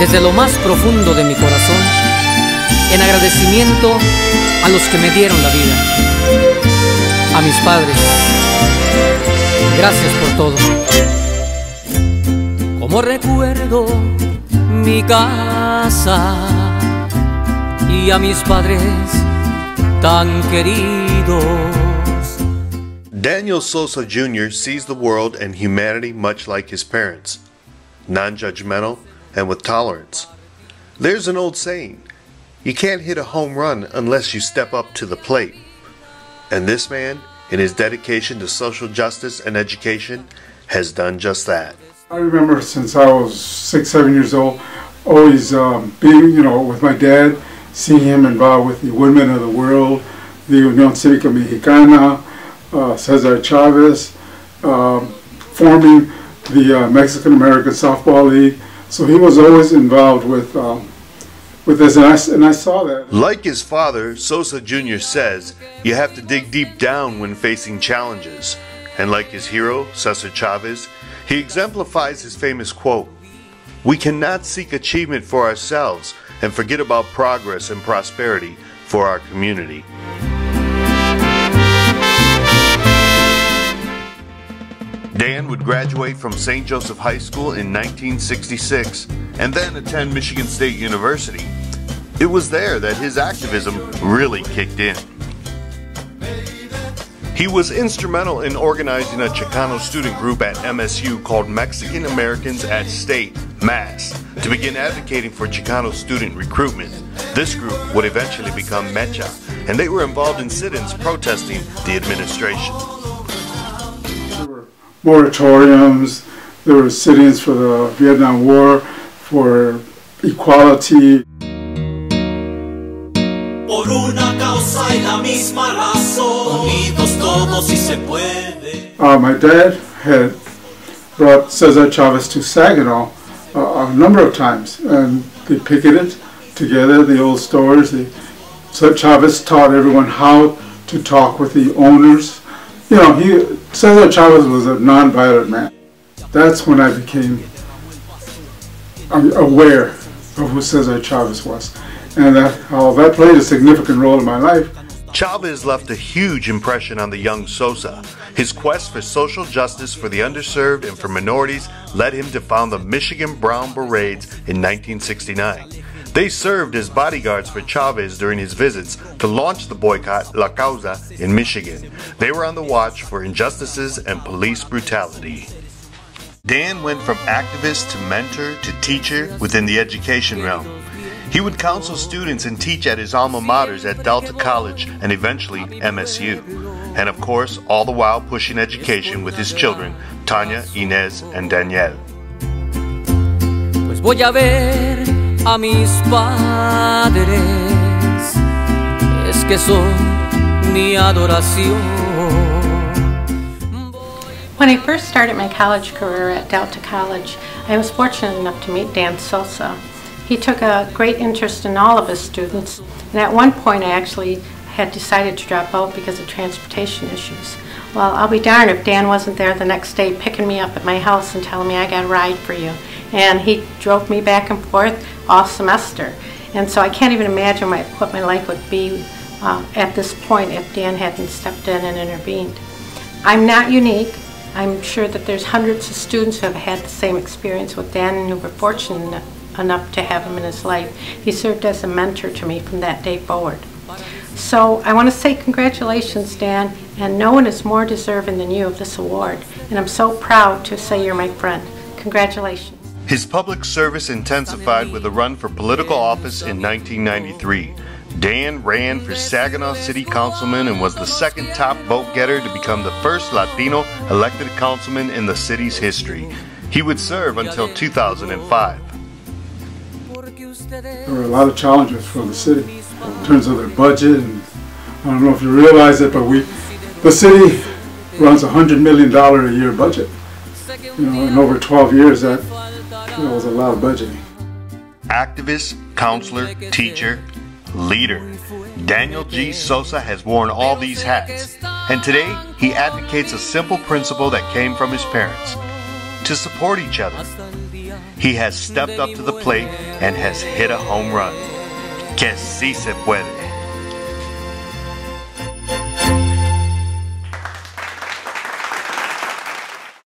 desde lo más profundo de mi corazón, en agradecimiento a los que me dieron la vida, a mis padres. Gracias por todo. Como recuerdo mi casa y a mis padres tan queridos. Daniel Soza Jr. sees the world and humanity much like his parents, non-judgmental and with tolerance. There's an old saying, you can't hit a home run unless you step up to the plate. And this man, in his dedication to social justice and education, has done just that. I remember since I was 6, 7 years old, always being, with my dad, seeing him involved with the Women of the World, the Unión Cívica Mexicana, Cesar Chavez, forming the Mexican-American Softball League. So he was always involved with this, and I saw that. Like his father, Soza Jr. says, you have to dig deep down when facing challenges. And like his hero, Cesar Chavez, he exemplifies his famous quote, "We cannot seek achievement for ourselves and forget about progress and prosperity for our community." Dan would graduate from St. Joseph High School in 1966 and then attend Michigan State University. It was there that his activism really kicked in. He was instrumental in organizing a Chicano student group at MSU called Mexican Americans at State, MAS, to begin advocating for Chicano student recruitment. This group would eventually become MEXA, and they were involved in sit-ins protesting the administration. Moratoriums, there were sit-ins for the Vietnam War, for equality. Por una causa y la misma razón, unidos todos y se puede. My dad had brought Cesar Chavez to Saginaw a number of times, and they picketed together the old stores. Chavez taught everyone how to talk with the owners. Cesar Chavez was a non-violent man. That's when I became aware of who Cesar Chavez was, and that played a significant role in my life. Chavez left a huge impression on the young Soza. His quest for social justice for the underserved and for minorities led him to found the Michigan Brown Berets in 1969. They served as bodyguards for Chavez during his visits to launch the boycott La Causa in Michigan. They were on the watch for injustices and police brutality. Dan went from activist to mentor to teacher within the education realm. He would counsel students and teach at his alma maters at Delta College and eventually MSU. And of course, all the while pushing education with his children, Tanya, Inez, and Danielle. Pues voy a ver a mis padres, es que son mi adoración. When I first started my college career at Delta College, I was fortunate enough to meet Dan Soza. He took a great interest in all of his students, and at one point I actually had decided to drop out because of transportation issues. Well, I'll be darned if Dan wasn't there the next day picking me up at my house and telling me, "I got a ride for you." And he drove me back and forth all semester. And so I can't even imagine what my life would be at this point if Dan hadn't stepped in and intervened. I'm not unique. I'm sure that there's hundreds of students who have had the same experience with Dan and who were fortunate enough to have him in his life. He served as a mentor to me from that day forward. So I want to say congratulations, Dan, and no one is more deserving than you of this award. And I'm so proud to say you're my friend. Congratulations. His public service intensified with a run for political office in 1993. Dan ran for Saginaw City Councilman and was the second top vote getter to become the first Latino elected councilman in the city's history. He would serve until 2005. There were a lot of challenges for the city in terms of their budget, and I don't know if you realize it, but the city runs $100 million a year budget. In over 12 years, that was a lot of budgeting. Activist, counselor, teacher, leader. Daniel G. Soza has worn all these hats, and today he advocates a simple principle that came from his parents: to support each other. He has stepped up to the plate and has hit a home run. Que sí se puede.